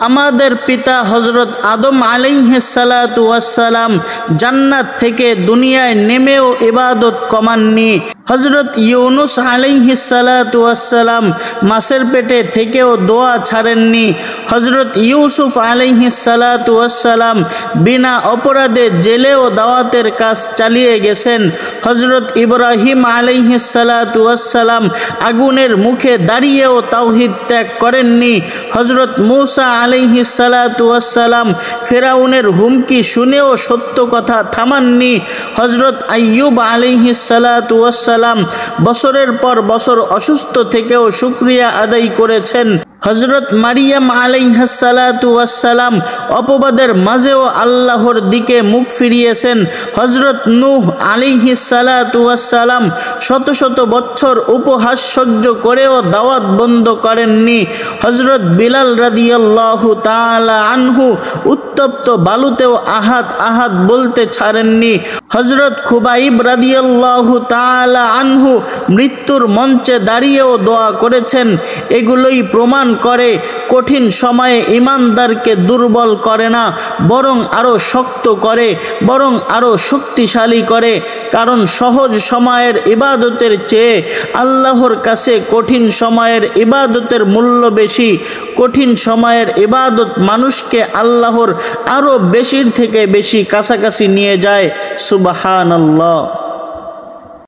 আমাদের পিতা হযরত আদম আলাইহিস সালাতু ওয়াস সালাম জান্নাত থেকে দুনিয়ায় নেমেও ইবাদত কমাননি। হযরত ইউনুস আলাইহিস সালাতু ওয়াস সালাম মাছের পেটে থেকেও দোয়া ছাড়েননি। হযরত ইউসুফ আলাইহিস সালাতু ওয়াস সালাম বিনা অপরাধে জেলেও দাওয়াতের কাজ চালিয়ে গেছেন। হযরত ইব্রাহিম আলাইহিস সালাতু ওয়াস সালাম আগুনের মুখে দাঁড়িয়েও তাওহীদ ত্যাগ করেননি। হযরত মূসা আলাইহিস সালাতু ওয়াস সালাম ফিরাউনের হুমকি শুনেও সত্য কথা থামাননি। হযরত আইয়ুব আলাইহিস সালাতু ওয়াস সালাম বছরের পর বছর অসুস্থ থেকেও শুকরিয়া আদায় করেছেন। হযরত মারিয়াম আলাইহিস সালাতু ওয়াস সালাম অপবাদের মাঝেও আল্লাহর দিকে মুখ ফিরিয়েছেন। হযরত নূহ আলাইহিস সালাতু ওয়াস সালাম শত শত বছর উপহাস সহ্য করেও দাওয়াত বন্ধ করেননি। হযরত বিলাল রাদিয়াল্লাহু তাআলা আনহু উত্তপ্ত বালুতেও আহাদ আহাদ বলতে ছাড়েননি। হযরত খুবাইব রাদিয়াল্লাহু তাআলা আনহু মৃত্যুর মঞ্চে দাঁড়িয়েও দোয়া করেছেন। এগুলোই প্রমাণ করে কঠিন সময়ে ঈমানদারকে দুর্বল করে না, বরং আরো শক্ত করে, বরং আরো শক্তিশালী করে। কারণ সহজ সময়ের ইবাদতের চেয়ে আল্লাহর কাছে কঠিন সময়ের ইবাদতের মূল্য বেশি। কঠিন সময়ের ইবাদত মানুষকে আল্লাহর আরো বেশির থেকে বেশি কাছাকাছি নিয়ে যায়। সুবহানাল্লাহ।